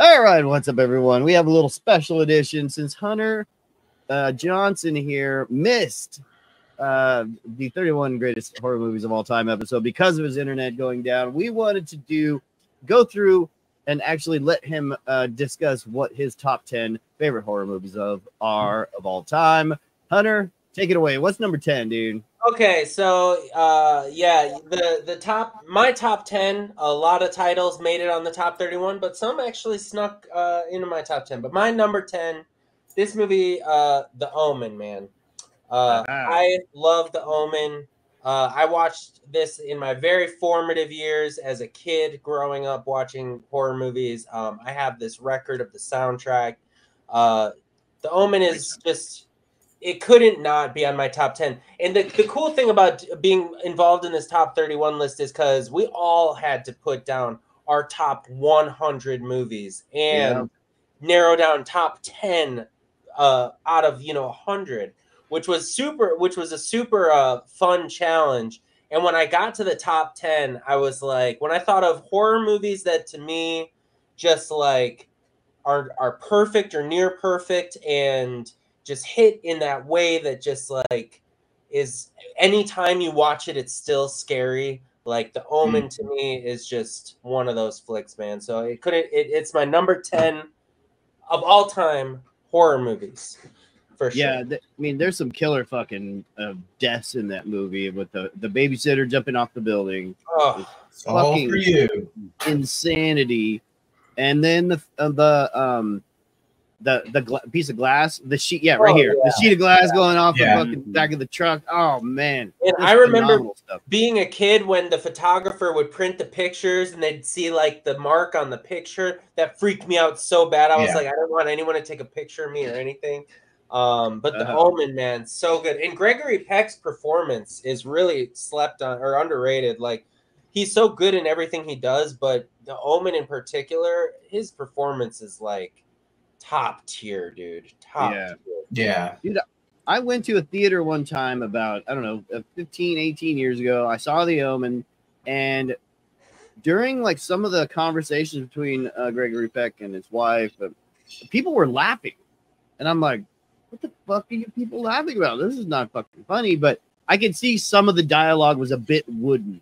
All right, what's up, everyone? We have a little special edition since Hunter Johnson here missed the 31 greatest horror movies of all time episode because of his internet going down. We wanted to go through and actually let him discuss what his top 10 favorite horror movies are of all time. Hunter, take it away. What's number 10, dude? Okay, so yeah, my top 10, a lot of titles made it on the top 31, but some actually snuck into my top 10. But my number 10, this movie, The Omen, man. I love The Omen. I watched this in my very formative years as a kid growing up watching horror movies. I have this record of the soundtrack. The Omen is just... It couldn't not be on my top 10. And the cool thing about being involved in this top 31 list is because we all had to put down our top 100 movies and narrow down top 10 out of 100, which was a super fun challenge. And when I got to the top 10, I was like, when I thought of horror movies that to me just like are perfect or near perfect and just hit in that way that just like is anytime you watch it, it's still scary. Like The Omen to me is just one of those flicks, man. So it's my number 10 of all time horror movies for sure. Yeah, I mean, there's some killer fucking deaths in that movie with the babysitter jumping off the building. Oh, all for you. Insanity. And then the piece of glass, the sheet, right here, the sheet of glass going off the fucking back of the truck. Oh man! And I remember being a kid when the photographer would print the pictures and they'd see like the mark on the picture. That freaked me out so bad. I was like, I don't want anyone to take a picture of me or anything. But The Omen, man, so good. And Gregory Peck's performance is really slept on or underrated. Like, he's so good in everything he does, but The Omen in particular, his performance is like top tier, dude. Top tier. Yeah. Dude, I went to a theater one time about, I don't know, 15, 18 years ago. I saw The Omen, and during like some of the conversations between Gregory Peck and his wife, people were laughing. And I'm like, what the fuck are you people laughing about? This is not fucking funny. But I could see some of the dialogue was a bit wooden.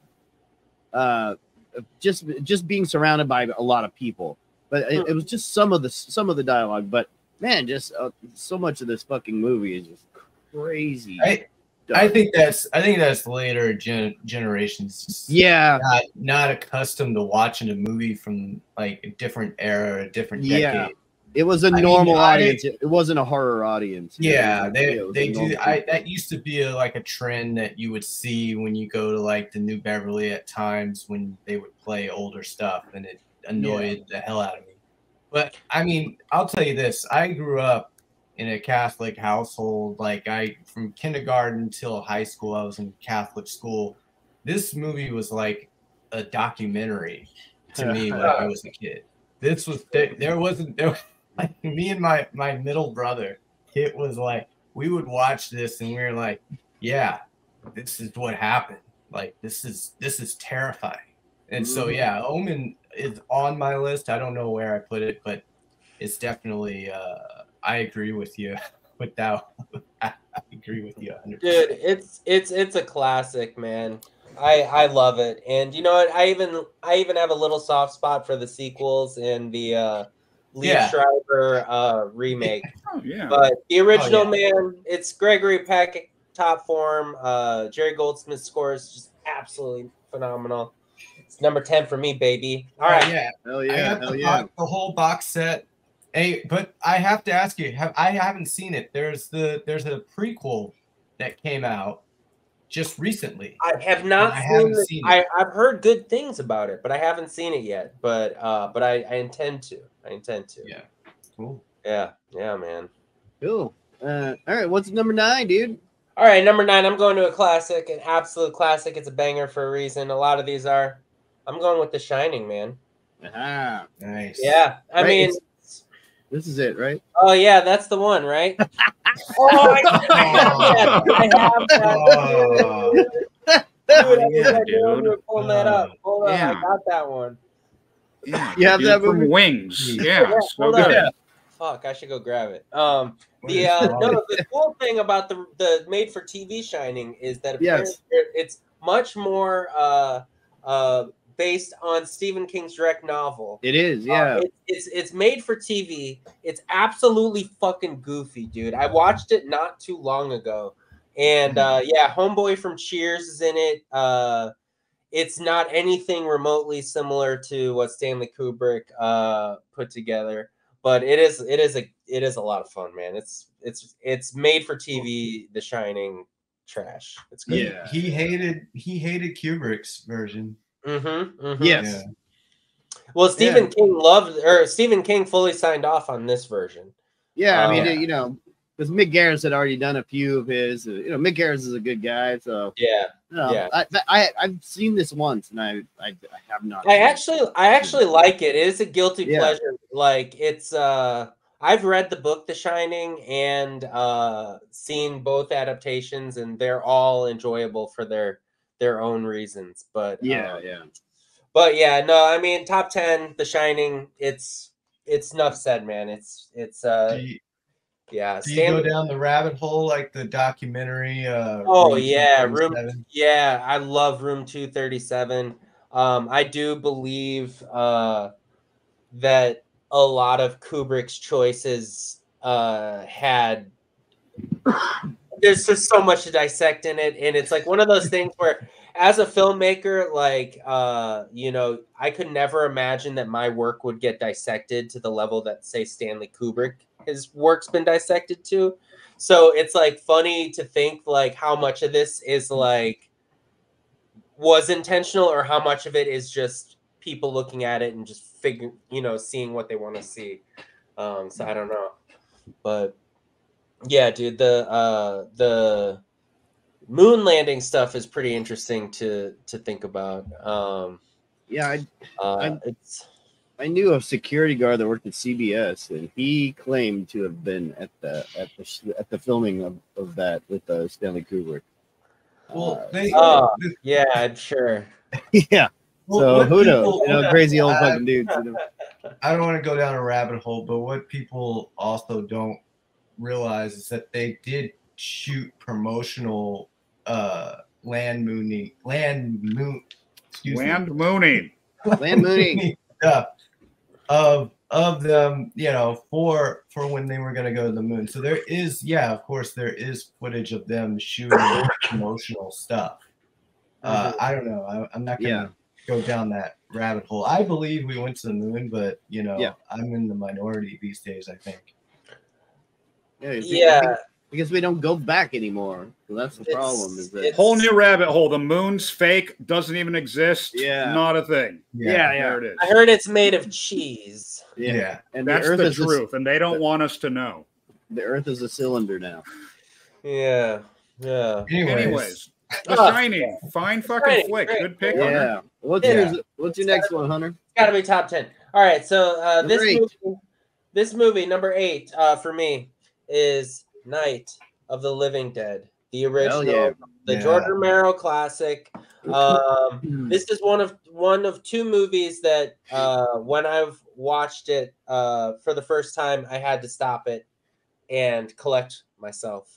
Just being surrounded by a lot of people. But it was just some of the dialogue. But man, just so much of this fucking movie is just crazy. I think that's later generations. Yeah, not accustomed to watching a movie from like a different era, a different decade. It was a normal audience. It wasn't a horror audience. Yeah, they do. That used to be like a trend that you would see when you go to like the New Beverly at times when they would play older stuff, and it annoyed the hell out of me. But I mean, I'll tell you this: I grew up in a Catholic household. Like from kindergarten till high school, I was in Catholic school. This movie was like a documentary to me when I was a kid. This was there wasn't like me and my middle brother. It was like we would watch this and we were like, yeah, this is what happened. Like this is terrifying. And so yeah, Omen is on my list. I don't know where I put it, but it's definitely I agree with you with that. I agree with you 100%. Dude, it's a classic, man. I love it. And you know what? I even have a little soft spot for the sequels and the Lee Schreiber remake. But the original, man, it's Gregory Peck top form. Jerry Goldsmith's score is just absolutely phenomenal. It's number 10 for me, baby. All right. Hell yeah. I got the whole box set. Hey, but I have to ask you, I haven't seen it. There's a prequel that came out just recently. I have not seen it. I've heard good things about it, but I haven't seen it yet. But I intend to. Yeah. Cool. Yeah, man. Cool. All right, what's number 9, dude? All right, number 9, I'm going to a classic, an absolute classic. It's a banger for a reason. A lot of these are. I'm going with The Shining, man. Ah, nice. Yeah, I mean, this is it, right? Oh yeah, that's the one, right? I have that. Dude, pulling that up. Hold on, I got that one. Yeah, You have that movie? from Wings. Yeah, so good. good. Fuck, I should go grab it. The cool thing about the made for TV Shining is that apparently it's much more based on Stephen King's direct novel. It is, yeah. It's made for TV. It's absolutely fucking goofy, dude. I watched it not too long ago, and yeah, Homeboy from Cheers is in it. It's not anything remotely similar to what Stanley Kubrick put together, but it is a lot of fun, man. It's made for TV. The Shining trash. It's good. Yeah. He hated Kubrick's version. Mm-hmm. Yes. Yeah. Well, Stephen King fully signed off on this version. Yeah, I mean, because Mick Garris had already done a few of his. Mick Garris is a good guy, so yeah. I've seen this once, and I have not. I actually like it. It is a guilty pleasure. Like it's I've read the book The Shining and seen both adaptations, and they're all enjoyable for their own reasons. But But yeah, no, I mean top 10, The Shining. It's enough said, man. It's yeah. Do you go down the rabbit hole like the documentary? Room 237? I love Room 237. I do believe that a lot of Kubrick's choices had. There's just so much to dissect in it, and it's like one of those things where, as a filmmaker, like I could never imagine that my work would get dissected to the level that, say, Stanley Kubrick, his work's been dissected to. So it's like funny to think like how much of this is like was intentional, or how much of it is just people looking at it and just seeing what they want to see. So I don't know, but yeah, dude, the moon landing stuff is pretty interesting to think about. I knew a security guard that worked at CBS, and he claimed to have been at the filming of that with Stanley Kubrick. Well, yeah, I'm sure. Yeah. Well, so who knows? Crazy old fucking dudes. I don't want to go down a rabbit hole, but what people also don't realize is that they did shoot promotional land mooning stuff of them, for when they were going to go to the moon. So there is, of course, there is footage of them shooting promotional stuff. I don't know. I'm not going to go down that rabbit hole. I believe we went to the moon, but I'm in the minority these days, I think. Because we don't go back anymore. So that's the problem. Is that whole new rabbit hole? The moon's fake, doesn't even exist. Yeah, not a thing. There it is. I heard it's made of cheese. Yeah, and that's the truth, and they don't want us to know. The Earth is a cylinder now. Yeah. Anyways, The Shining, fine fucking flick. Good pick. Yeah. Hunter. What's your next one, Hunter? It's got to be top 10. All right, so this movie number 8 for me is Night of the Living Dead, the original, George Romero classic. This is one of two movies that when I've watched it for the first time, I had to stop it and collect myself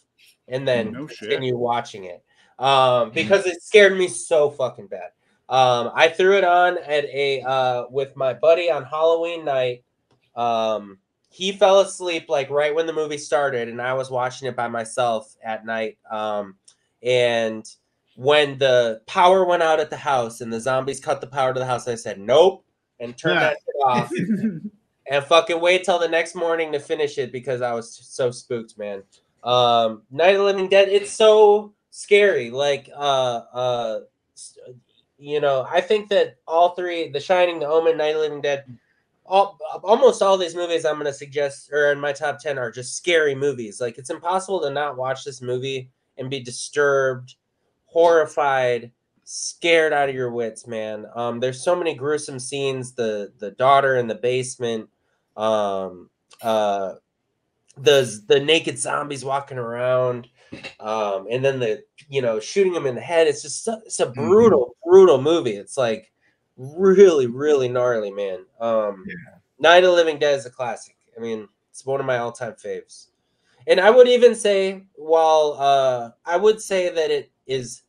and then continue watching it because it scared me so fucking bad. I threw it on at with my buddy on Halloween night. He fell asleep like right when the movie started, and I was watching it by myself at night. And when the power went out at the house and the zombies cut the power to the house, I said, nope, and turned that shit off and fucking wait till the next morning to finish it because I was so spooked, man. Night of the Living Dead, it's so scary. Like, I think that all three, The Shining, The Omen, Night of the Living Dead, almost all these movies I'm going to suggest are in my top 10 are just scary movies. Like, it's impossible to not watch this movie and be disturbed, horrified, scared out of your wits, man. There's so many gruesome scenes. The daughter in the basement, the naked zombies walking around, and then shooting them in the head. It's just it's a brutal movie. It's like really, really gnarly, man. Night of the Living Dead is a classic. I mean, it's one of my all-time faves. And I would even say, I would say that it is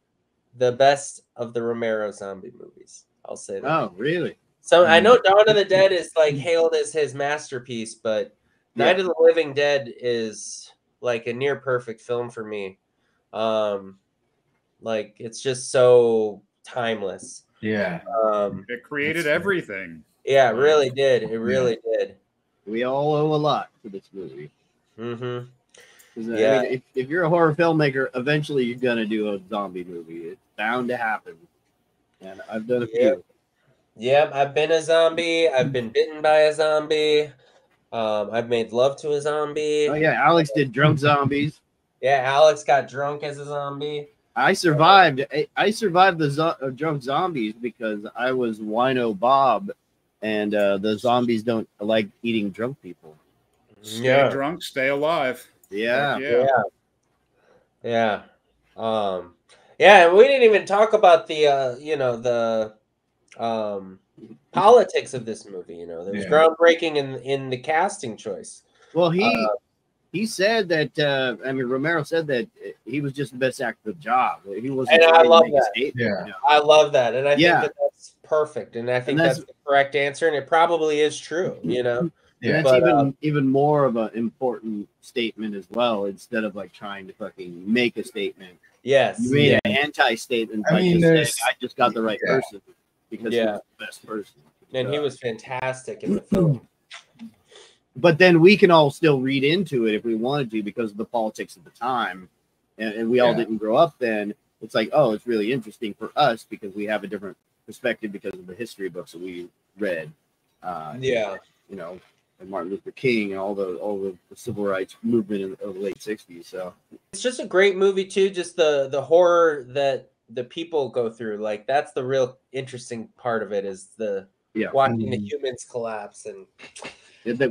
the best of the Romero zombie movies. I'll say that. Oh, really? So I know Dawn of the Dead is like hailed as his masterpiece, but Night of the Living Dead is like a near perfect film for me. Like it's just so timeless. Yeah. It created everything. Yeah, it really did. It really did. We all owe a lot to this movie. Mm-hmm. Yeah. I mean, if you're a horror filmmaker, eventually you're gonna do a zombie movie. It's bound to happen. And I've done a few. Yeah, I've been a zombie. I've been bitten by a zombie. I've made love to a zombie. Oh yeah, Alex did drunk zombies. Yeah, Alex got drunk as a zombie. I survived. I survived the drunk zombies because I was Wino Bob, and the zombies don't like eating drunk people. Stay drunk, stay alive. Yeah. Yeah. And we didn't even talk about the politics of this movie. You know, there was groundbreaking in the casting choice. Well, he said that. I mean, Romero said that he was just the best actor for the job. He wasn't. And I love that. You know? I love that, and I think that's perfect, and I think that's the correct answer, and it probably is true. You know. Yeah, that's even more of an important statement as well. Instead of like trying to fucking make a statement, you made an anti-statement by just saying, "I just got the right person because he's the best person." And he was fantastic in the film. But then we can all still read into it if we wanted to because of the politics of the time, and we all didn't grow up then. It's like, oh, it's really interesting for us because we have a different perspective because of the history books that we read. You know. And Martin Luther King and all the civil rights movement in the late 60s. So it's just a great movie too. Just the horror that the people go through. Like that's the real interesting part of it is the watching the humans collapse and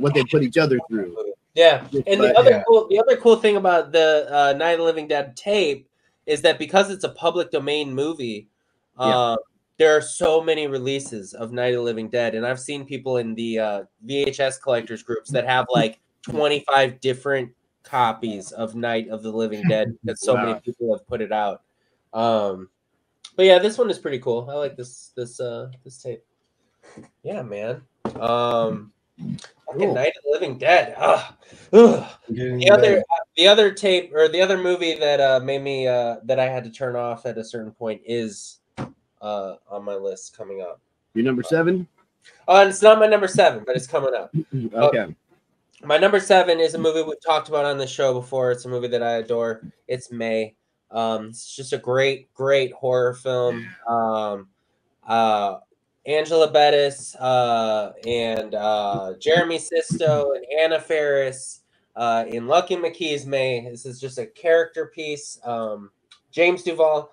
what they put each other through. Yeah. And the other cool thing about the Night of the Living Dead tape is that because it's a public domain movie, there are so many releases of Night of the Living Dead, and I've seen people in the VHS collectors groups that have like 25 different copies of Night of the Living Dead because so many people have put it out. But yeah, this one is pretty cool. I like this tape. Yeah, man. Fucking Night of the Living Dead. The other tape or the other movie that made me that I had to turn off at a certain point is on my list coming up. Your number 7? It's not my number 7, but it's coming up. Okay. My number 7 is a movie we've talked about on the show before. It's a movie that I adore. It's May. It's just a great horror film. Angela Bettis and Jeremy Sisto and Anna Faris in Lucky McKee's May. This is just a character piece. James Duval.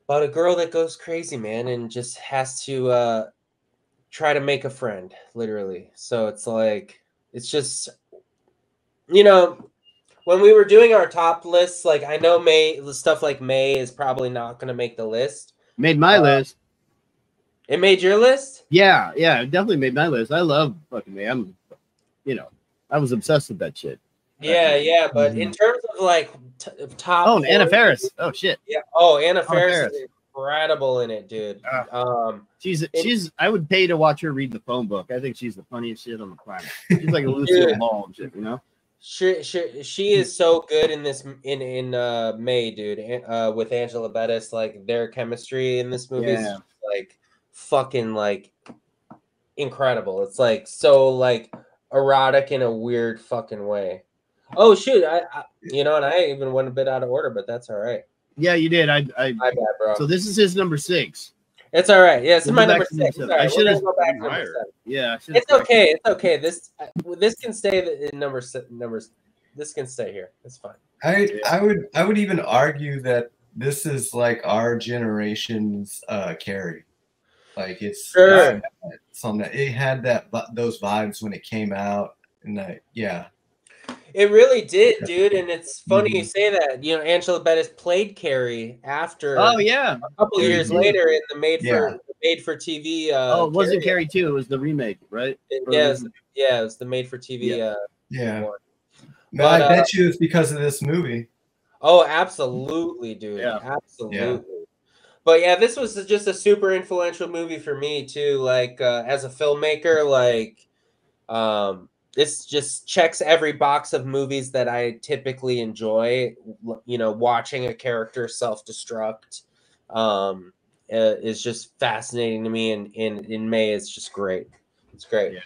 About a girl that goes crazy, man, and just has to try to make a friend, literally. So it's like, it's just, you know, when we were doing our top lists, like I know stuff like May is probably not going to make the list. Made my list. It made your list? Yeah, it definitely made my list. I love fucking May. I was obsessed with that shit. Yeah, but in terms of like top. Oh, and Anna Faris. Oh shit. Yeah. Oh, Anna Faris is incredible in it, dude. She's. I would pay to watch her read the phone book. I think she's the funniest shit on the planet. She's like a Lucille Ball and shit, you know. She is so good in this in May, dude. With Angela Bettis, like their chemistry in this movie is like fucking like incredible. It's like so like erotic in a weird fucking way. Oh shoot! I and I even went a bit out of order, but that's all right. Yeah, you did. My bad, bro. So this is his number 6. It's all right. Yeah, it's my number 6. Right. I should have go back to number 7. Yeah, it's okay. It's okay. This can stay in numbers. This can stay here. It's fine. I would even argue that this is like our generation's Carrie. Like it's something that it had those vibes when it came out, and It really did, dude, and it's funny you say that. You know, Angela Bettis played Carrie after. Oh yeah, a couple years later in the Made made for TV. Oh, it wasn't Carrie 2. It was the remake, right? It was the made for TV. Yeah. one. But I bet you it's because of this movie. Oh, absolutely, dude. Yeah. Absolutely. Yeah. But yeah, this was just a super influential movie for me too. Like as a filmmaker, like this just checks every box of movies that I typically enjoy. You know, watching a character self-destruct is just fascinating to me, and in May it's just great. It's great. Yeah.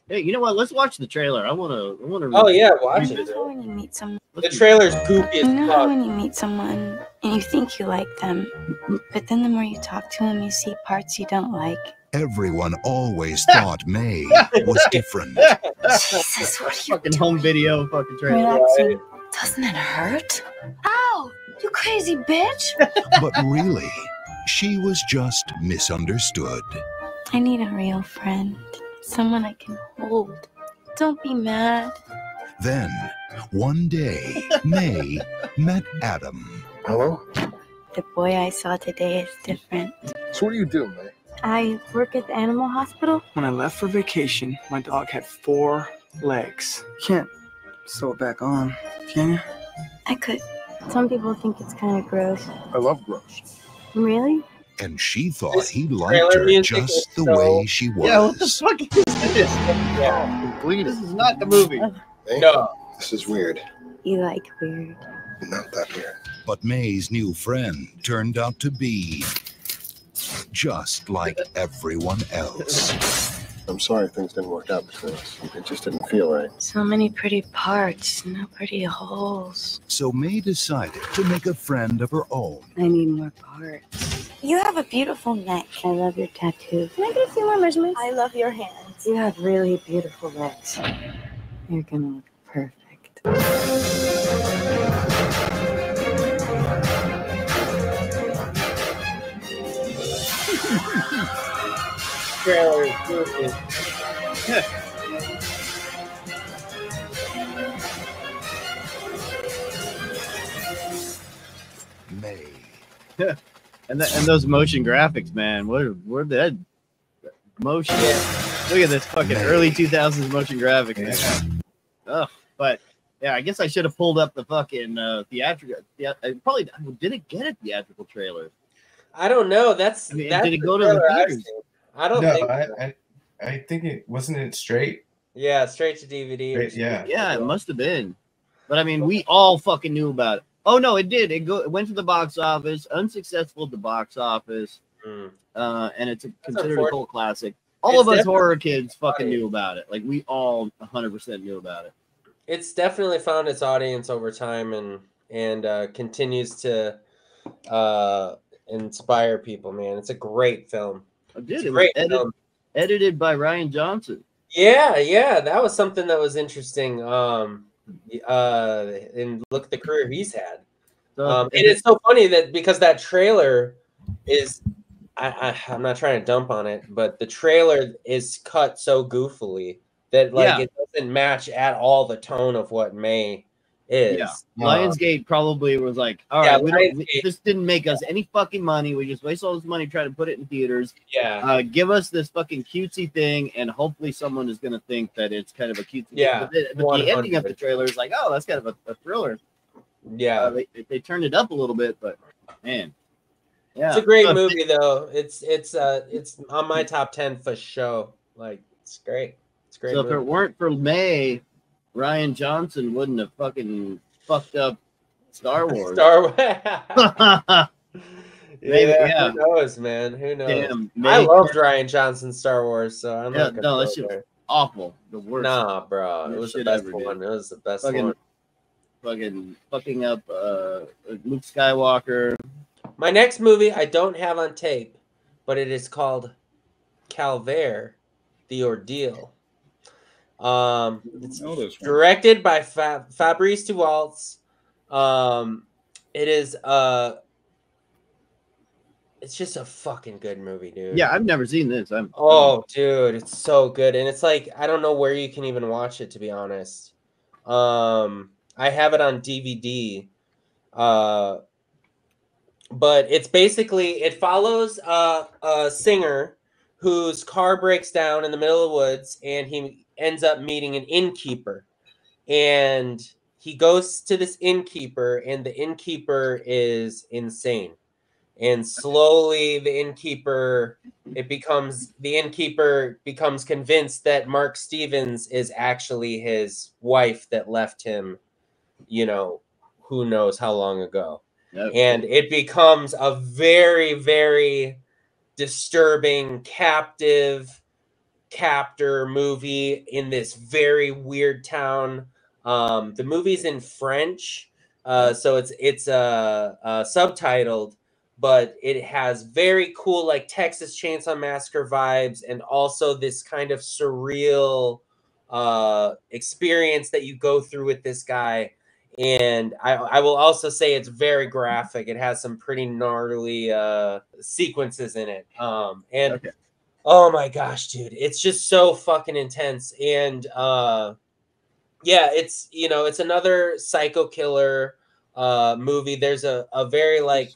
Hey, you know what? Let's watch the trailer. I wanna. Oh yeah, watch it. When you meet someone, The trailer's goofy as you know fuck. how when you meet someone and you think you like them, but then the more you talk to them, you see parts you don't like. Everyone always thought May was different. Jesus, what are you fucking home video fucking trailer. relaxing? Doesn't it hurt? Ow! You crazy bitch! But really, she was just misunderstood. I need a real friend. Someone I can hold. Don't be mad. Then, one day, May met Adam. Hello? The boy I saw today is different. So what do you do, May? I work at the animal hospital. When I left for vacation, my dog had 4 legs. Can't sew it back on, can you? I could. Some people think it's kind of gross. I love gross. Really? And she thought This he liked trailer her music just is the so- way she was. Yeah, what the fuck is this? Yeah. This is not the movie. May? No. This is weird. You like weird. Not that weird. But May's new friend turned out to be just like everyone else. I'm sorry things didn't work out between us. It just didn't feel right. So many pretty parts, no pretty holes. So May decided to make a friend of her own. I need more parts. You have a beautiful neck. I love your tattoo. Can I get a few more measurements? I love your hands. You have really beautiful legs. You're gonna look perfect. Trailer is goofy. May. And those motion graphics, man. Where that motion? Look at this fucking early 2000s motion graphics, man. Ugh. But yeah, I guess I should have pulled up the fucking theatrical. Yeah, probably did it get a theatrical trailer? I don't know. That's I mean, that's did it the go to the trailer I've theaters? seen. I don't No, think. I think it wasn't it straight. Yeah, straight to DVD. or Yeah. something. Yeah, it must have been. But I mean, we all fucking knew about it. Oh no, it did. It went to the box office, unsuccessful at the box office, Mm. and it's considered a unfortunate. cult classic. All It's of us definitely horror kids fucking funny. knew about it. Like we all 100% knew about it. It's definitely found its audience over time, and continues to inspire people. Man, it's a great film. I It's did. a It was great film. edited by Ryan Johnson. Yeah, that was something that was interesting. And look at the career he's had. So, And it's so funny that because that trailer is, I'm not trying to dump on it, but the trailer is cut so goofily that like Yeah. it doesn't match at all the tone of what May is. Yeah. Lionsgate probably was like, all Yeah, right, Lionsgate- this didn't make us any fucking money. We just waste all this money trying to put it in theaters. Yeah, Give us this fucking cutesy thing, and hopefully someone is going to think that it's kind of a cutesy Yeah, thing. But the ending of the 100. trailer is like, oh, that's kind of a thriller. yeah. They turned it up a little bit, but man, yeah, It's a great movie though. It's on my top 10 for show. Like it's great. It's a great. So if it movie. weren't for May, Ryan Johnson wouldn't have fucking fucked up Star Wars. Star Wars. Maybe, yeah. Who knows, man? Who knows? Damn, I May- loved Ryan Johnson's Star Wars, so I'm Yeah, not gonna no, that go shit was there. awful. The worst. Nah, bro. It Worst was the shit best ever, dude. one. It was the best Fucking, one. fucking up Luke Skywalker. My next movie I don't have on tape, but it is called Calvaire, The Ordeal. It's know this one. directed by Fabrice DeWaltz. It is it's just a fucking good movie, dude. Yeah, I've never seen this. Oh, dude, it's so good, and it's like I don't know where you can even watch it, to be honest. I have it on DVD, but it's basically, it follows a singer whose car breaks down in the middle of the woods, and he ends up meeting an innkeeper. And he goes to this innkeeper, and the innkeeper is insane. And slowly the innkeeper becomes convinced that Mark Stevens is actually his wife that left him, you know, who knows how long ago. Yep. And it becomes a very, very disturbing captor movie in this very weird town. The movie's in French, so it's subtitled, but it has very cool like Texas Chainsaw Massacre vibes, and also this kind of surreal experience that you go through with this guy. And I will also say it's very graphic. It has some pretty gnarly sequences in it. And okay. Oh my gosh, dude, it's just so fucking intense. And yeah, it's, you know, it's another psycho killer movie. There's a very like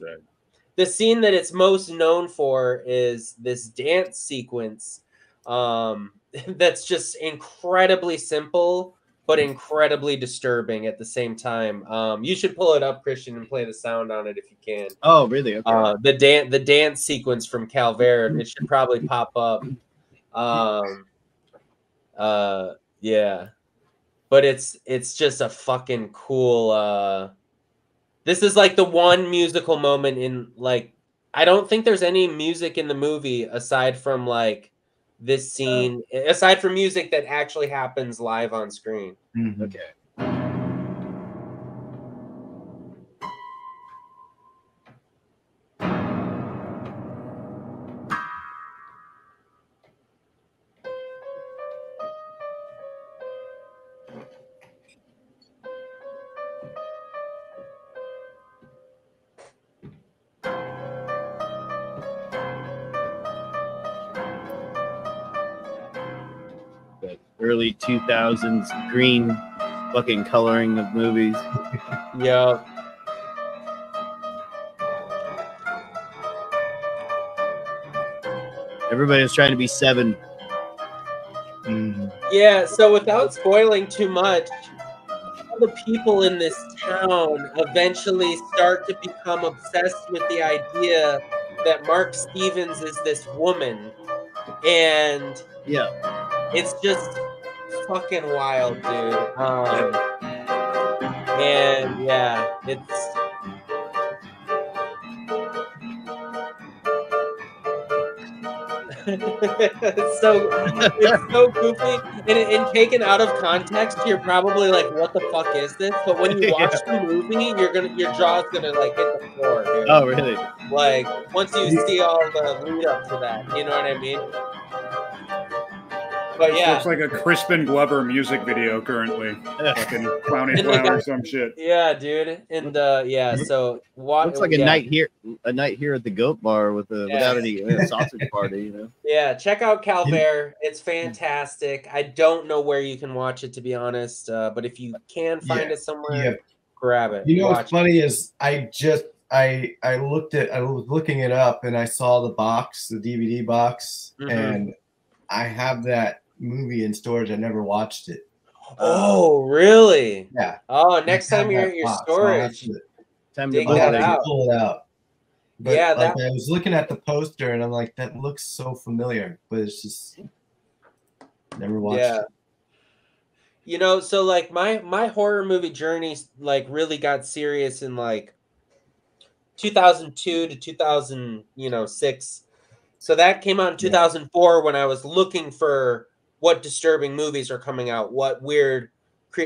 the scene that it's most known for is this dance sequence that's just incredibly simple but incredibly disturbing at the same time. You should pull it up, Christian, and play the sound on it if you can. Oh, really? Okay. The dance sequence from Calvert, it should probably pop up. Yeah, but it's just a fucking cool. This is like the one musical moment in like, I don't think there's any music in the movie aside from like this scene, aside from music that actually happens live on screen. Mm-hmm. Okay. Early 2000s green fucking coloring of movies. Yeah. Everybody's trying to be Seven. Yeah, so without spoiling too much, all the people in this town eventually start to become obsessed with the idea that Mark Stevens is this woman. And yeah, it's just fucking wild, dude. And yeah, it's it's so goofy, and taken out of context, you're probably like, "What the fuck is this?" But when you watch the movie, your jaw's gonna like hit the floor, dude. Oh, really? Like once you see all the lead up to that, you know what I mean? But yeah, looks like a Crispin Glover music video currently. Fucking Clowny Clown or some shit. Yeah, dude. And yeah, so looks like a night here at the Goat Bar without any sausage party, you know. Yeah, check out Calvert. It's fantastic. I don't know where you can watch it, to be honest, but if you can find it somewhere, grab it. You know what's funny is I was looking it up and I saw the box, the DVD box, and I have that movie in storage. I never watched it. Oh, really? Yeah. Oh, next time you're at your storage, dig that out. Pull it out. But yeah, like, I was looking at the poster and I'm like, that looks so familiar, but it's just never watched it. You know, so like my horror movie journey like really got serious in like 2002 to 2006. So that came out in 2004 when I was looking for what disturbing movies are coming out, what weird.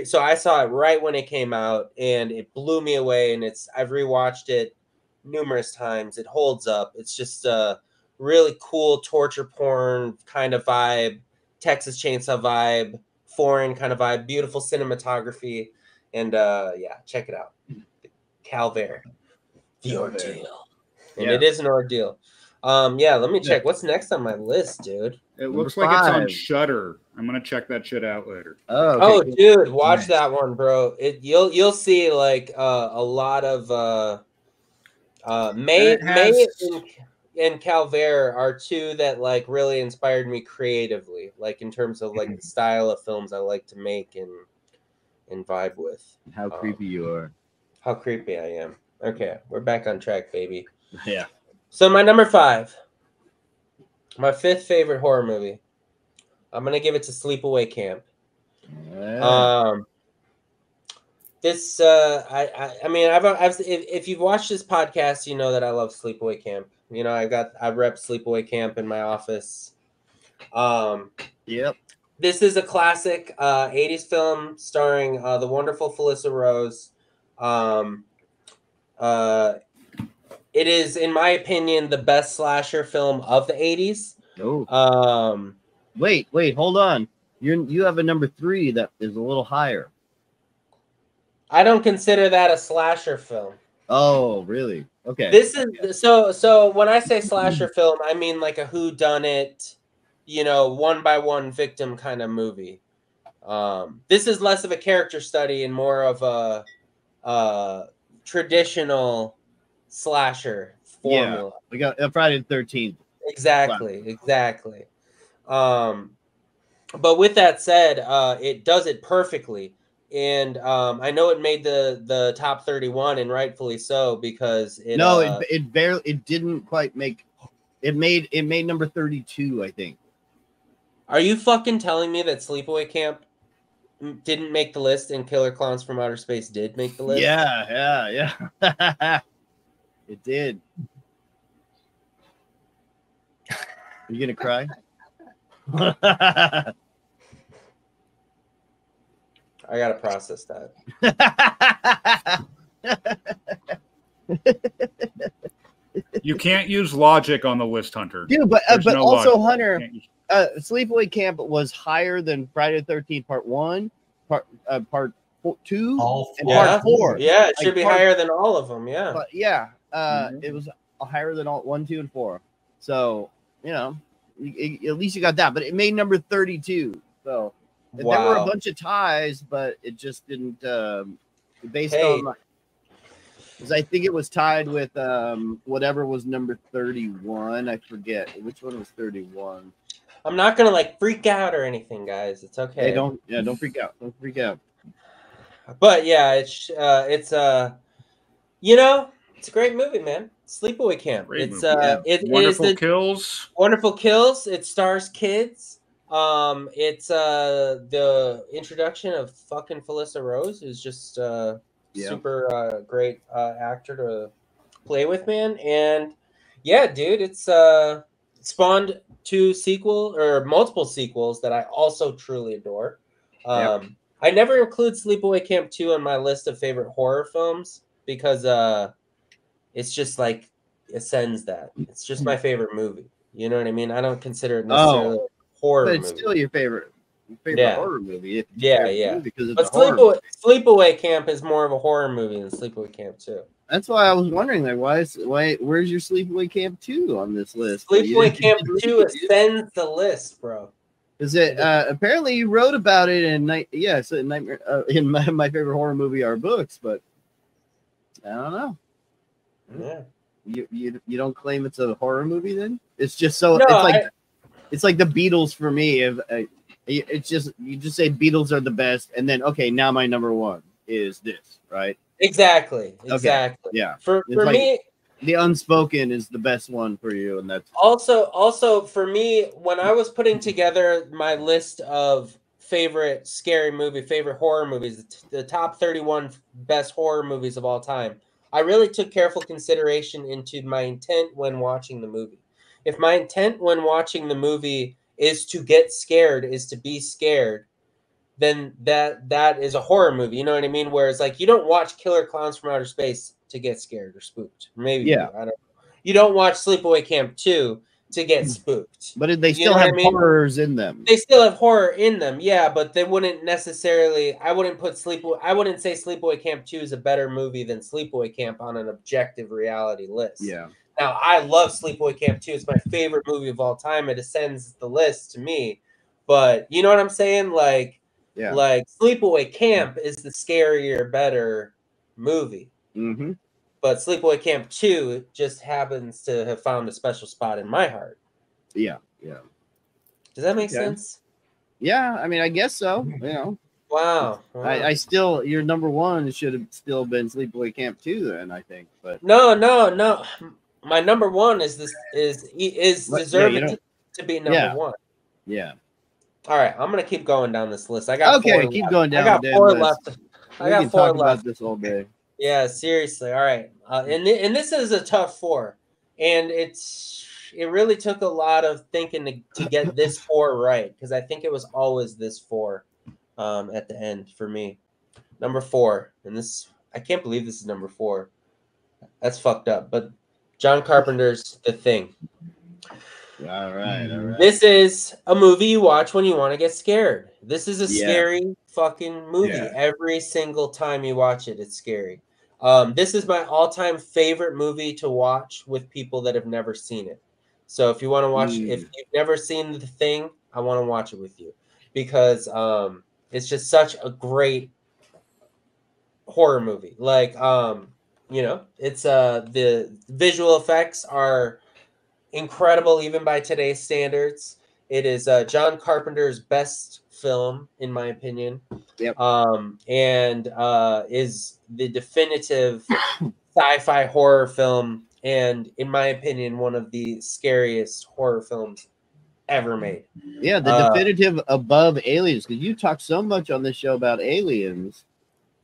So I saw it right when it came out, and it blew me away. And I've rewatched it numerous times. It holds up. It's just a really cool torture porn kind of vibe, Texas Chainsaw vibe, foreign kind of vibe, beautiful cinematography, and yeah, check it out. Calvert, The Ordeal, and it is an ordeal. Yeah, let me check. What's next on my list, dude? It looks like it's on Shudder. I'm gonna check that shit out later. Oh, dude, watch that one, bro. You'll see like a lot of May has... and Calvert are two that like really inspired me creatively, like in terms of like the style of films I like to make and vibe with. How creepy you are. How creepy I am. Okay, we're back on track, baby. Yeah. So my number 5, my 5th favorite horror movie. I'm gonna give it to Sleepaway Camp. This I mean I've if you've watched this podcast, you know that I love Sleepaway Camp. You know, I rep Sleepaway Camp in my office. Yep. This is a classic 80s film starring the wonderful Felissa Rose. It is, in my opinion, the best slasher film of the 80s. Oh. Wait, hold on. You have a number 3 that is a little higher. I don't consider that a slasher film. Oh, really? Okay. This is so when I say slasher film, I mean like a whodunit, you know, one by one victim kind of movie. This is less of a character study and more of a traditional slasher formula. Yeah, we got Friday the 13th. Exactly. But with that said, it does it perfectly. And I know it made the top 31, and rightfully so, because it didn't quite make it made number 32, I think. Are you fucking telling me that Sleepaway Camp didn't make the list and Killer Clowns from Outer Space did make the list? Yeah. It did. Are you gonna cry? I gotta process that. You can't use logic on the list, Hunter. Dude, but no also, logic. Hunter, Sleepaway Camp was higher than Friday the 13th Part 1, Part 2, and Part 4. Yeah, it should be higher than all of them. Yeah, but yeah, it was higher than all 1, 2, and 4. So you know, at least you got that. But it made number 32. So. There were a bunch of ties, but it just didn't based on because I think it was tied with whatever was number 31. I forget which one was 31. I'm not gonna like freak out or anything, guys. It's okay. Hey, don't freak out. Don't freak out. But yeah, it's you know, it's a great movie, man. Sleepaway Camp. It's Wonderful Kills. Wonderful Kills. It stars kids. It's the introduction of fucking Felissa Rose, who's just super great actor to play with, man. And yeah, dude, it's spawned multiple sequels that I also truly adore. I never include Sleepaway Camp 2 on my list of favorite horror films because it's just like ascends that. It's just my favorite movie. You know what I mean? I don't consider it necessarily horror but it's movie. Still your favorite horror movie. Because it's Sleepaway Camp is more of a horror movie than Sleepaway Camp 2. That's why I was wondering, like, where's your Sleepaway Camp 2 on this list? Sleepaway Camp 2 ascends the list, bro. Is it apparently you wrote about it in Nightmare in my favorite horror movie are books, but I don't know. Yeah. You don't claim it's a horror movie then? It's just so it's like the Beatles for me. It's just you just say Beatles are the best, and then okay, now my number 1 is this, right? Exactly. Okay. Yeah. For me, The Unspoken is the best one for you, and that's also for me when I was putting together my list of favorite favorite horror movies, the top 31 best horror movies of all time. I really took careful consideration into my intent when watching the movie. If my intent when watching the movie is to get scared, is to be scared, then that is a horror movie. You know what I mean? Whereas like you don't watch Killer Clowns from Outer Space to get scared or spooked. Maybe I don't know. You don't watch Sleepaway Camp 2 to get spooked. But they still have horrors in them. They still have horror in them, yeah, but they wouldn't necessarily I wouldn't say Sleepaway Camp 2 is a better movie than Sleepaway Camp on an objective reality list. Yeah. Now, I love Sleepaway Camp 2. It's my favorite movie of all time. It ascends the list to me. But you know what I'm saying? Like Sleepaway Camp is the scarier, better movie. Mm-hmm. But Sleepaway Camp 2 just happens to have found a special spot in my heart. Yeah, yeah. Does that make sense? Yeah, I mean, I guess so. You know. Wow. I still, your number one should have still been Sleepaway Camp 2 then, I think. But no. My number one is deserving to be number one. Yeah. All right, I'm gonna keep going down this list. I got four keep left. going down. I got four left. I got four left. About this all day. Yeah, seriously. All right, and this is a tough four, and it really took a lot of thinking to get this four right, because I think it was always this four at the end for me. Number four, and this, I can't believe this is number four. That's fucked up. But John Carpenter's The Thing. All right. This is a movie you watch when you want to get scared. This is a scary fucking movie. Yeah. Every single time you watch it, it's scary. This is my all-time favorite movie to watch with people that have never seen it. So if you want to watch, if you've never seen The Thing, I want to watch it with you, because it's just such a great horror movie. Like, you know, it's the visual effects are incredible even by today's standards. It is John Carpenter's best film, in my opinion. Yep. And is the definitive sci-fi horror film, and in my opinion, one of the scariest horror films ever made. Yeah, the definitive above Aliens, because you talk so much on this show about aliens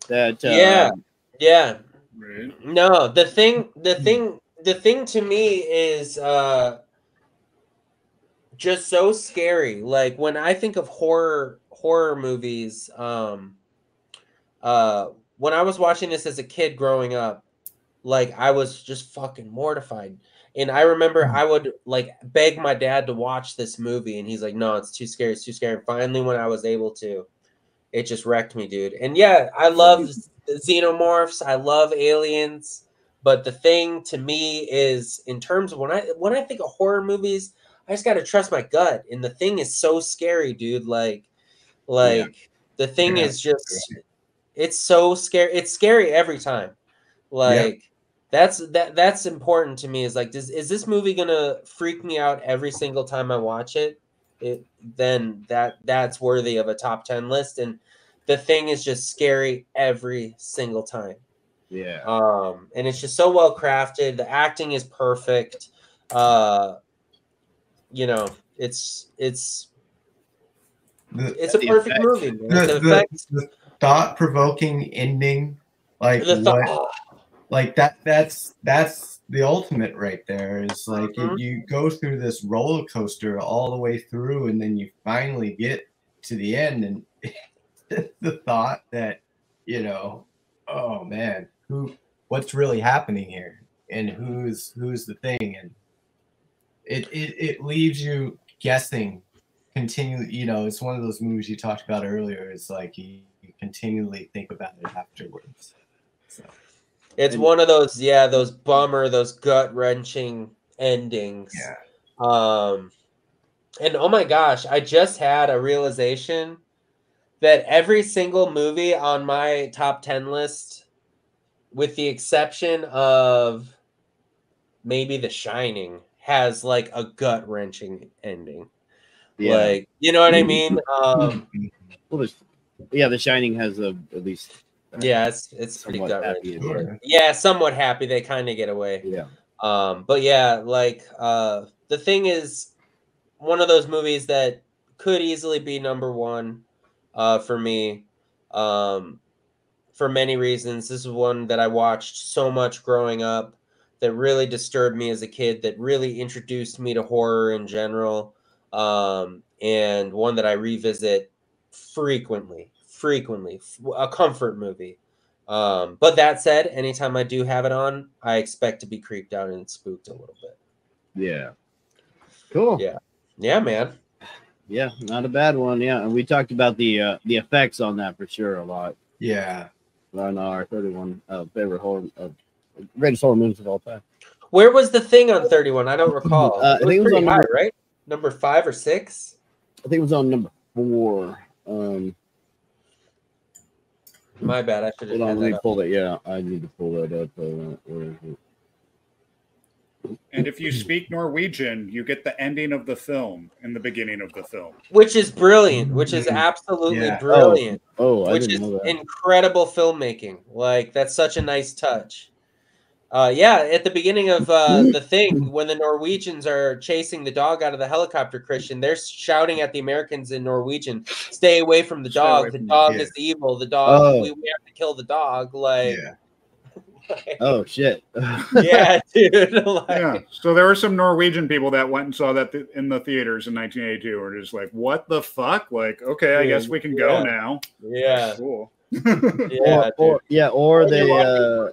that yeah. No, the thing to me is just so scary. Like, when I think of horror movies, when I was watching this as a kid growing up, like, I was just fucking mortified. And I remember I would like beg my dad to watch this movie, and he's like, no, it's too scary, it's too scary. And finally, when I was able to, it just wrecked me, dude. And yeah, I love xenomorphs, I love aliens. But The Thing to me is, in terms of when I think of horror movies, I just gotta trust my gut. And The Thing is so scary, dude. Like The Thing is just, it's so scary. It's scary every time. Like that's important to me. Is like, is this movie gonna freak me out every single time I watch it? Then that's worthy of a top 10 list. And The Thing is just scary every single time. Yeah. And it's just so well crafted. The acting is perfect. You know, it's a perfect movie. The thought-provoking ending, like that's the ultimate right there. Is like you go through this roller coaster all the way through, and then you finally get to the end, and the thought that, you know, oh man, what's really happening here, and who's the thing, and it leaves you guessing continually. You know, it's one of those movies you talked about earlier. It's like you continually think about it afterwards. So it's one of those those gut-wrenching endings. And oh my gosh, I just had a realization that every single movie on my top 10 list, with the exception of maybe The Shining, has like a gut-wrenching ending. Like, you know what I mean? Well, The Shining has at least it's pretty gut-wrenching. Yeah, somewhat happy. They kind of get away. Yeah. But yeah, like The Thing is one of those movies that could easily be number one for me. For many reasons. This is one that I watched so much growing up, that really disturbed me as a kid, that really introduced me to horror in general, and one that I revisit frequently, a comfort movie. But that said, anytime I do have it on, I expect to be creeped out and spooked a little bit. Yeah. Cool. Yeah, man. Yeah, not a bad one. Yeah, and we talked about the effects on that for sure a lot. Yeah. On our 31 favorite horror, greatest horror movies of all time. Where was The Thing on 31? I don't recall. I think it was on high, right? Number 5 or 6? I think it was on number 4. My bad. I should have. Hold on, let me pull it. Yeah, I need to pull that up. Where is it? And if you speak Norwegian, you get the ending of the film in the beginning of the film, which is brilliant. Which is absolutely brilliant. I which didn't is know that. incredible filmmaking. Like that's such a nice touch. Yeah, at the beginning of the thing, when the Norwegians are chasing the dog out of the helicopter, Christian, they're shouting at the Americans in Norwegian, "Stay away from the dog. The dog is evil. The dog. We have to kill the dog." Like, oh shit. Yeah, dude. Like, yeah. So there were some Norwegian people that went and saw that in the theaters in 1982, or just like, "What the fuck?" Like, okay, I guess we can go now. Yeah. That's cool. Or they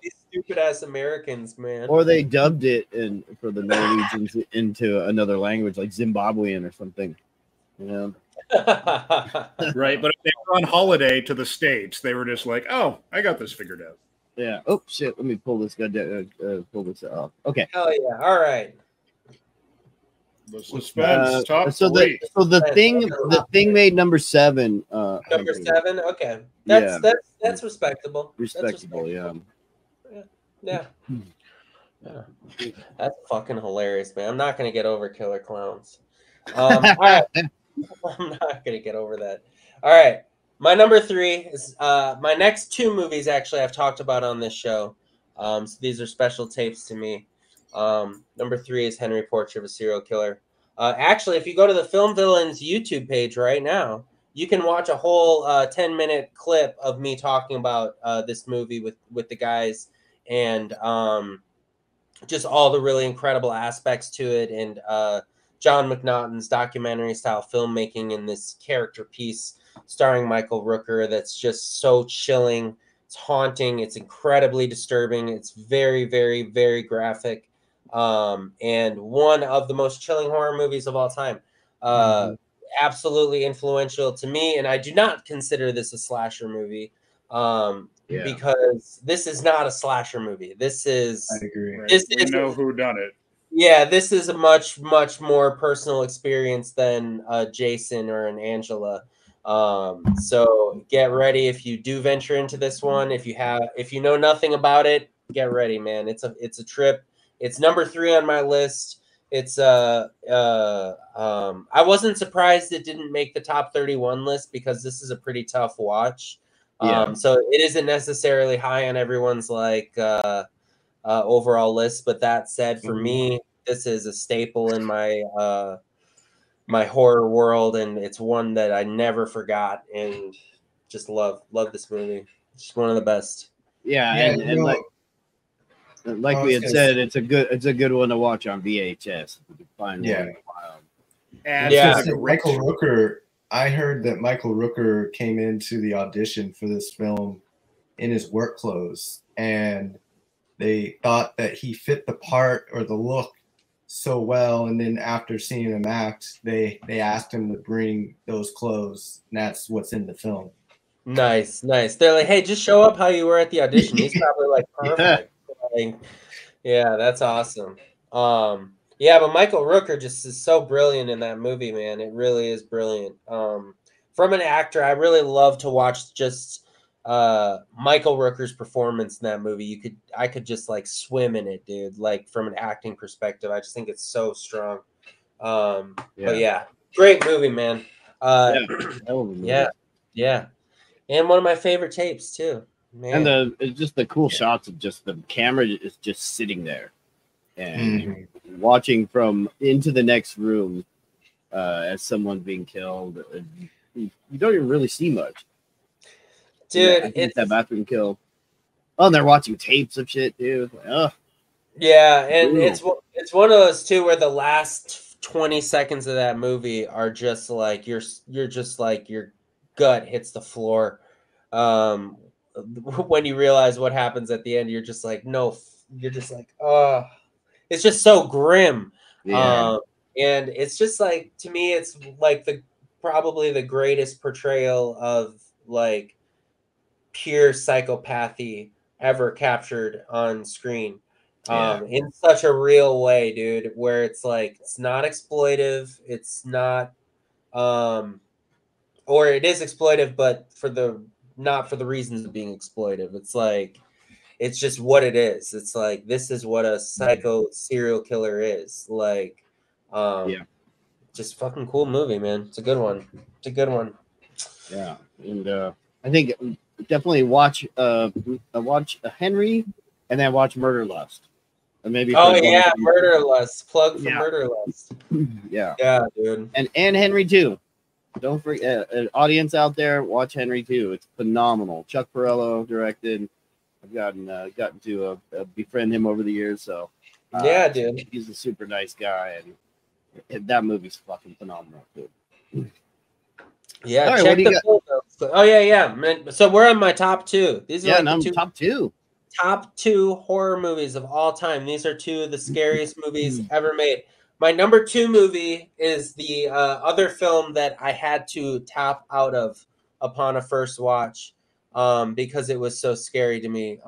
these stupid ass Americans, man. Or they dubbed it for the Norwegians into another language, like Zimbabwean or something. You know. Right, but if they were on holiday to the States, they were just like, "Oh, I got this figured out." Yeah. Oh shit! Let me pull this guy down. Pull this off. Okay. Hell yeah! All right. The suspense. Top so three. the thing made number 7. Number 7. Okay, that's respectable. Respectable. Yeah. That's fucking hilarious, man. I'm not gonna get over Killer Clowns. All right. I'm not gonna get over that. All right. My number 3 is my next 2 movies. Actually, I've talked about on this show. So these are special tapes to me. Number 3 is Henry Portrait of a Serial Killer. Actually, if you go to the Film Villains YouTube page right now, you can watch a whole 10-minute clip of me talking about this movie with the guys and just all the really incredible aspects to it, and John McNaughton's documentary style filmmaking in this character piece starring Michael Rooker that's just so chilling. It's haunting. It's incredibly disturbing. It's very, very, very graphic. And one of the most chilling horror movies of all time. Absolutely influential to me. And I do not consider this a slasher movie because this is not a slasher movie. This is... I agree. We know who done it. Yeah, this is a much, much more personal experience than Jason or an Angela. So get ready if you do venture into this one. If you know nothing about it, get ready, man. It's a trip. It's number 3 on my list. It's I wasn't surprised it didn't make the top 31 list because this is a pretty tough watch. So it isn't necessarily high on everyone's like overall list, but that said, for me, this is a staple in my my horror world, and it's one that I never forgot, and just love this movie. It's just one of the best. Yeah, and like we had said, it's a good one to watch on VHS. If you can find one. And Michael Rooker. I heard that Michael Rooker came into the audition for this film in his work clothes, and they thought that he fit the part or the look so well, and then after seeing him act, they asked him to bring those clothes, and that's what's in the film. Nice. They're like, hey, just show up how you were at the audition. He's probably like perfect. Yeah, that's awesome. Yeah, but Michael Rooker just is so brilliant in that movie, man. It really is brilliant. From an actor, I really love to watch just Michael Rooker's performance in that movie. I could just like swim in it, dude. Like from an acting perspective, I just think it's so strong. But yeah, great movie, man. Yeah. And one of my favorite tapes too, man. And it's just the cool shots of just the camera is just sitting there and watching from into the next room as someone's being killed. You don't even really see much. Dude, it's that bathroom kill. Oh, and they're watching tapes of shit, dude. Yeah, and it's one of those too where the last 20 seconds of that movie are just like you're just like your gut hits the floor. When you realize what happens at the end, you're just like, no, you're just like, oh, it's just so grim. Yeah. And it's just like, to me, it's like probably the greatest portrayal of like pure psychopathy ever captured on screen. In such a real way, dude, where it's like, it's not exploitive. It's not, or it is exploitive, but for the not for the reasons of being exploitive. It's like, it's just what it is. It's like, this is what a psycho serial killer is. Like, just fucking cool movie, man. It's a good one. It's a good one. Yeah, and I think definitely watch Henry, and then watch Murder Lust. Or maybe Murder Lust. Plug for Murder Lust. Yeah, dude. And Henry too. Don't forget, an audience out there, watch Henry too. It's phenomenal. Chuck Perello directed. I've gotten to befriend him over the years, so dude, he's a super nice guy, and that movie's fucking phenomenal, dude. Yeah, right, check the film. So we're on my top 2. These are top 2 horror movies of all time. These are 2 of the scariest movies ever made. My number 2 movie is the other film that I had to tap out of upon a first watch because it was so scary to me.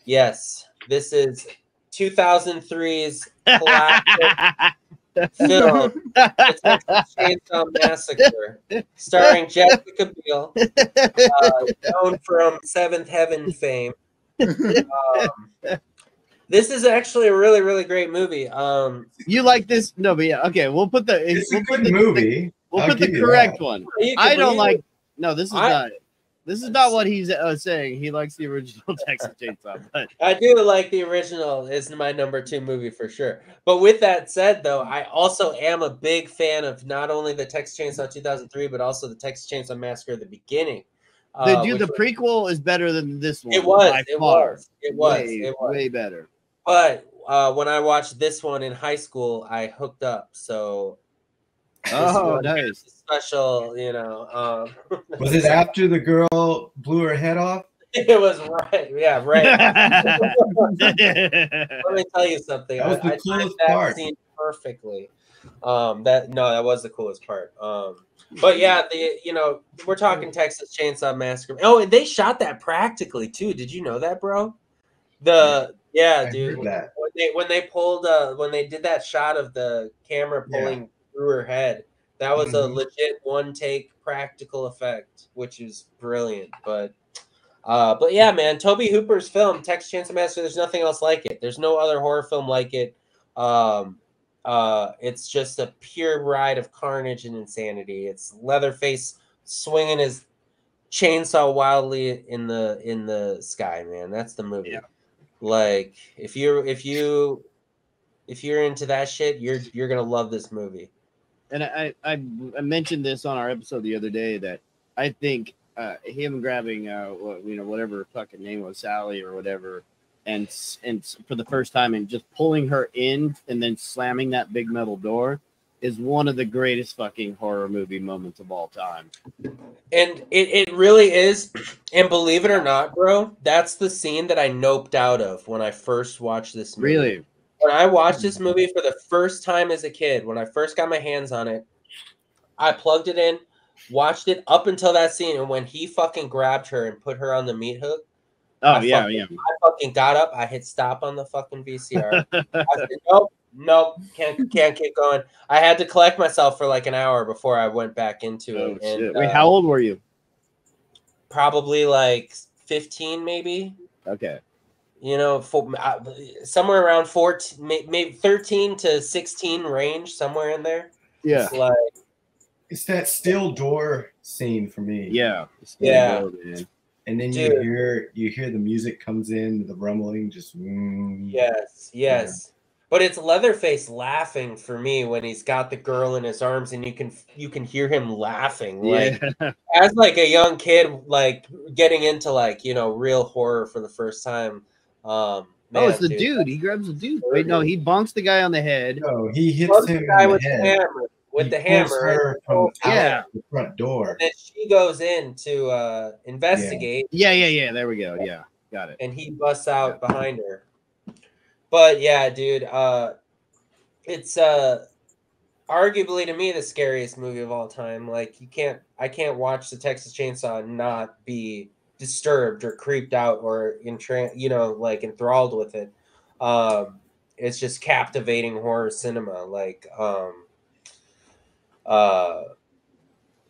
Yes, this is 2003's classic film, The Texas Chainsaw Massacre, starring Jessica Biel, known from Seventh Heaven fame. This is actually a really, really great movie. You like this? No, but okay. We'll put the. It's a good movie. We'll put the correct one. I don't like. No, this is not. This is not what he's saying. He likes the original Texas Chainsaw. But I do like the original. Is my number 2 movie for sure. But with that said, though, I also am a big fan of not only the Texas Chainsaw 2003, but also the Texas Chainsaw Massacre at the beginning. The prequel is better than this one. It was way better. But when I watched this one in high school, I hooked up. So nice. Special, Was it after the girl blew her head off? It was right. Yeah, right. Let me tell you something. That was the coolest part. Scene perfectly. That was the coolest part. But yeah, we're talking Texas Chainsaw Massacre. Oh, and they shot that practically too. Did you know that, bro? Dude. When they did that shot of the camera pulling through her head, that was a legit one take practical effect, which is brilliant. But yeah, man, Tobe Hooper's film Texas Chainsaw Massacre. There's nothing else like it. There's no other horror film like it. It's just a pure ride of carnage and insanity. It's Leatherface swinging his chainsaw wildly in the sky, man. That's the movie. Yeah. Like if you're into that shit, you're gonna love this movie. And I mentioned this on our episode the other day that I think him grabbing whatever fucking name was, Sally or whatever, and for the first time and just pulling her in and then slamming that big metal door is one of the greatest fucking horror movie moments of all time. And it really is. And believe it or not, bro, that's the scene that I noped out of when I first watched this movie. Really? When I watched this movie for the first time as a kid, when I first got my hands on it, I plugged it in, watched it up until that scene, and when he fucking grabbed her and put her on the meat hook, I fucking got up, I hit stop on the fucking VCR. I said, nope, can't keep going. I had to collect myself for like an hour before I went back into it. And, wait, how old were you? Probably like 15, maybe. Okay. Somewhere around 14, maybe 13 to 16 range, somewhere in there. Yeah. It's that still door scene for me. Yeah. Door, man. And then you hear the music comes in, the rumbling, just Yes. Yeah. But it's Leatherface laughing for me when he's got the girl in his arms, and you can hear him laughing. Like as like a young kid, like getting into real horror for the first time. It's the dude. He grabs the dude. Wait, no, he bonks the guy on the head. No, he hits him in the head. With the hammer from the front door. And then she goes in to investigate. Yeah. There we go. Yeah, got it. And he busts out behind her. But yeah, dude, it's arguably to me the scariest movie of all time. Like I can't watch the Texas Chainsaw and not be disturbed or creeped out or enthralled with it. It's just captivating horror cinema.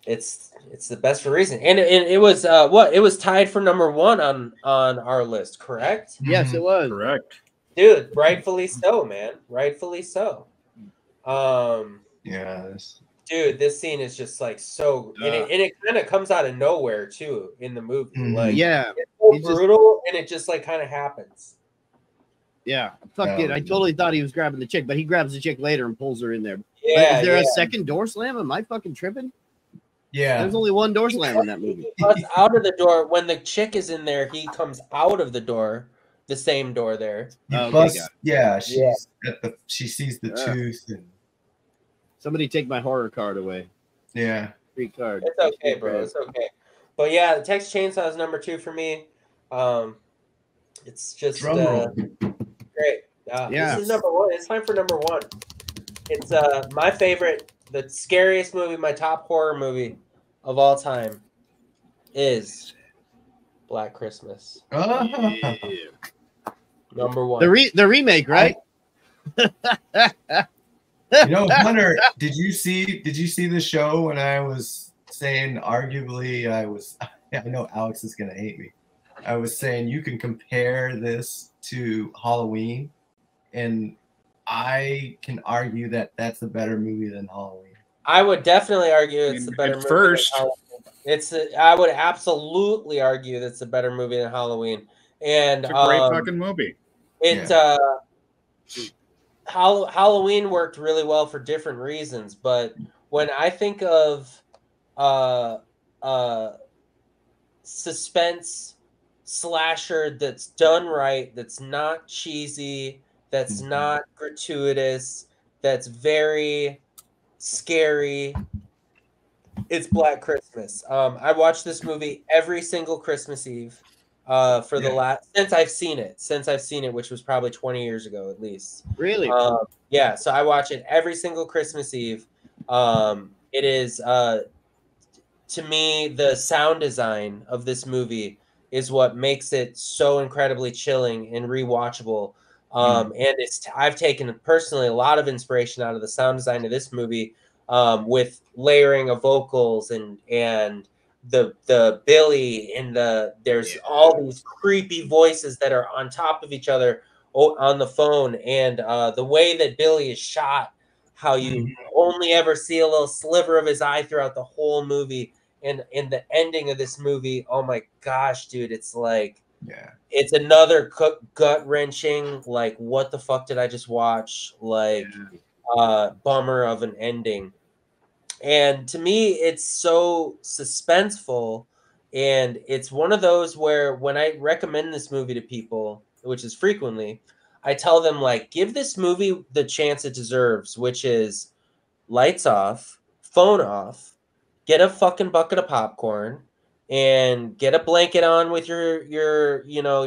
it's the best for a reason. And it was what? It was tied for #1 on our list, correct? Yes, it was. Correct. Dude, rightfully so, man. Rightfully so. Yes. Dude, this scene is just like so, and it kind of comes out of nowhere too in the movie. Like, yeah, it's so brutal, and it just like kind of happens. Yeah, fuck it. I totally thought he was grabbing the chick, but he grabs the chick later and pulls her in there. Yeah, is there a second door slam? Am I fucking tripping? Yeah, there's only one door slam in that movie. He comes out of the door when the chick is in there. He comes out of the door, the same door there. Yeah, she sees the tooth. And somebody take my horror card away. Yeah, free card. It's okay, bro. It's okay. But yeah, the Texas Chainsaw is #2 for me. It's just great. This is #1. It's time for #1. It's my favorite, the scariest movie, my top horror movie of all time is Black Christmas. Yeah. #1. The remake, right? You know, Hunter, did you see the show when I was saying arguably I know Alex is gonna hate me. I was saying you can compare this to Halloween, and I can argue that that's a better movie than Halloween. I would definitely argue it's the better movie. First, I would absolutely argue that's a better movie than Halloween. And it's a great fucking movie. Halloween worked really well for different reasons, but when I think of suspense slasher that's done right, that's not cheesy, that's not gratuitous, that's very scary, it's Black Christmas. I watched this movie every single Christmas Eve since I've seen it, which was probably 20 years ago at least. Really? Yeah, so I watch it every single Christmas Eve. It is to me, the sound design of this movie is what makes it so incredibly chilling and rewatchable. And I've taken personally a lot of inspiration out of the sound design of this movie, with layering of vocals and the Billy and there's all these creepy voices that are on top of each other on the phone, and the way that Billy is shot, how you only ever see a little sliver of his eye throughout the whole movie. And in the ending of this movie, oh my gosh, dude, it's like, it's another gut wrenching, like, what the fuck did I just watch? Like, bummer of an ending. And to me, it's so suspenseful, and it's one of those where when I recommend this movie to people, which is frequently, I tell them, like, give this movie the chance it deserves, which is lights off, phone off, get a fucking bucket of popcorn, and get a blanket on with your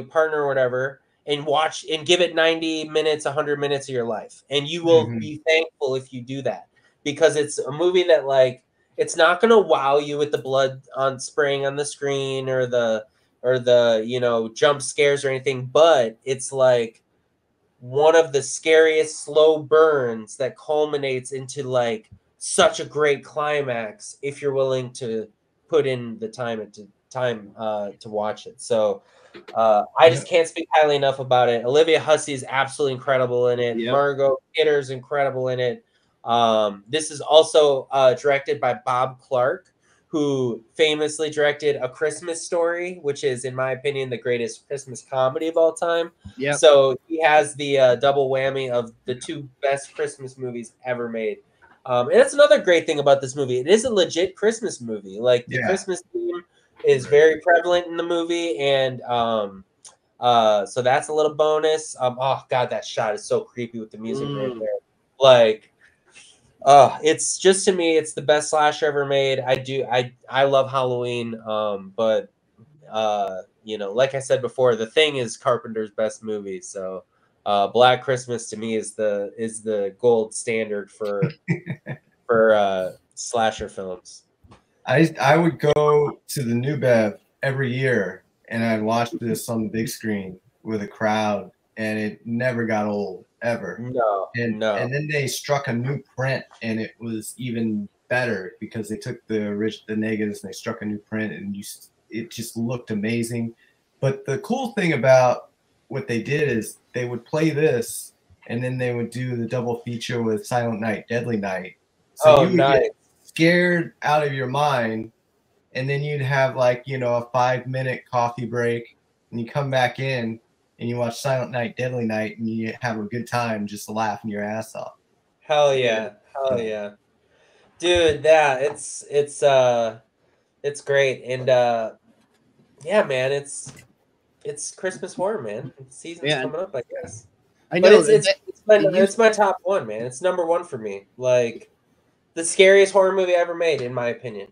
partner or whatever, and watch and give it 90 minutes, 100 minutes of your life. And you will be thankful if you do that, because it's a movie that, like, it's not going to wow you with the blood on spraying on the screen or the jump scares or anything, but it's like one of the scariest slow burns that culminates into like such a great climax if you're willing to put in the time to watch it. So I just can't speak highly enough about it. Olivia Hussey is absolutely incredible in it. Margot Kidder is incredible in it. This is also directed by Bob Clark, who famously directed A Christmas Story, which is, in my opinion, the greatest Christmas comedy of all time. So he has the double whammy of the two best Christmas movies ever made. And that's another great thing about this movie. It is a legit Christmas movie. Like, the Christmas theme is very prevalent in the movie, and so that's a little bonus. Oh god, that shot is so creepy with the music right there. Like, it's just, to me, it's the best slasher ever made. I love Halloween, but like I said before, The Thing is Carpenter's best movie. So Black Christmas to me is the gold standard for slasher films. I would go to the New Bev every year, and I'd watch this on the big screen with a crowd, and it never got old, ever. No. And then they struck a new print, and it was even better because they took the negatives and they struck a new print, and it just looked amazing. But the cool thing about what they did is they would play this, and then they would do the double feature with Silent Night, Deadly Night. So you would get scared out of your mind, and then you'd have like, you know, a 5-minute coffee break, and you come back in and you watch Silent Night, Deadly Night, and you have a good time just laughing your ass off. Hell yeah. Hell yeah. Dude, yeah, it's great. And yeah, man, it's Christmas horror, man. Season's coming up, I guess. I know. But it's my top one, man. It's number one for me. Like the scariest horror movie ever made, in my opinion.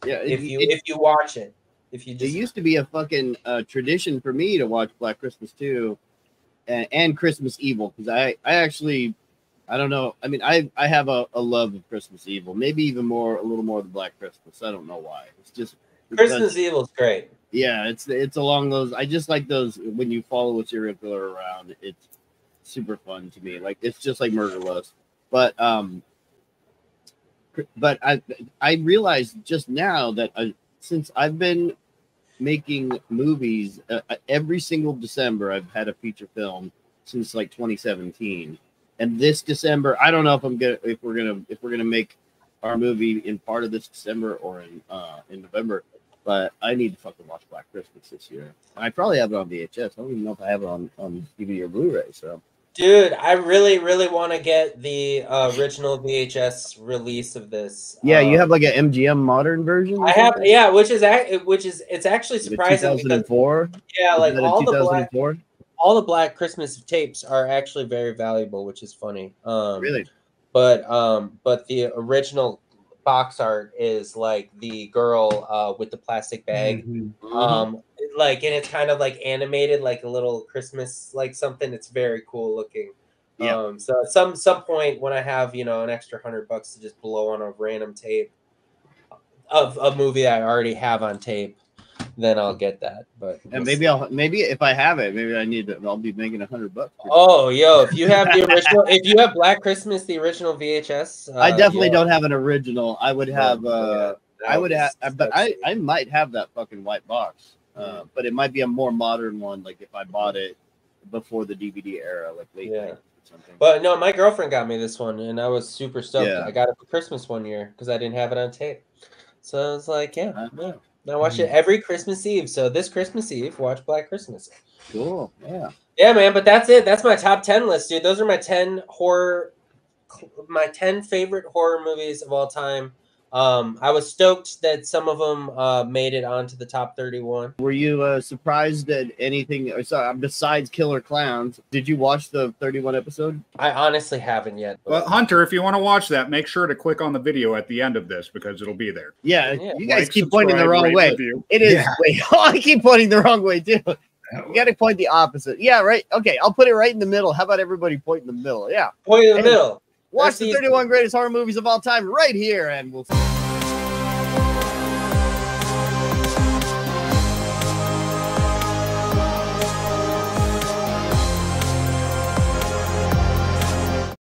Yeah, if you watch it, if you just, it used to be a fucking tradition for me to watch Black Christmas 2 and Christmas Evil, because I actually, I don't know. I mean, I have a love of Christmas Evil, maybe even a little more than Black Christmas. I don't know why. It's just Christmas Evil is great. Yeah, it's along those. I just like those when you follow a serial killer around. It's super fun to me. Like it's just like Murder Lust. But I realized just now that since I've been making movies every single December, I've had a feature film since like 2017. And this December, I don't know if we're gonna make our movie in part of this December or in November. But I need to fucking watch Black Christmas this year. I probably have it on VHS. I don't even know if I have it on DVD or Blu-ray. So, dude, I really, really want to get the original VHS release of this. Yeah, you have like an MGM modern version. I have, yeah, which is it's actually surprising. 2004. Yeah, like all the Black Christmas tapes are actually very valuable, which is funny. Really, but the original box art is like the girl with the plastic bag, like, and it's kind of like animated like a little Christmas like something. It's very cool looking. Yeah. So at some point when I have, you know, an extra $100 to just blow on a random tape of a movie I already have on tape, then I'll get that. But and maybe if I have it, maybe I'll be making $100. Oh, yo, if you have the original, if you have Black Christmas, the original VHS, I definitely don't have an original. I would have, but I might have that fucking white box. But it might be a more modern one, like if I bought it before the DVD era, like late 90s or something. But no, my girlfriend got me this one, and I was super stoked. Yeah. I got it for Christmas one year because I didn't have it on tape. So I was like, yeah. I watch it every Christmas Eve. So this Christmas Eve, watch Black Christmas. Cool. Yeah. Yeah, man. But that's it. That's my top 10 list, dude. Those are my 10 favorite horror movies of all time. I was stoked that some of them made it onto the top 31. Were you surprised at anything besides Killer Clowns? Did you watch the 31 episode? I honestly haven't yet. Well, Hunter, if you want to watch that, make sure to click on the video at the end of this because it'll be there. Yeah, you guys keep pointing the wrong way. It is. Yeah. Wait, I keep pointing the wrong way too. You got to point the opposite. Yeah, right. Okay, I'll put it right in the middle. How about everybody point in the middle? Yeah, point in the middle. Watch the 31 greatest horror movies of all time right here, and we'll see.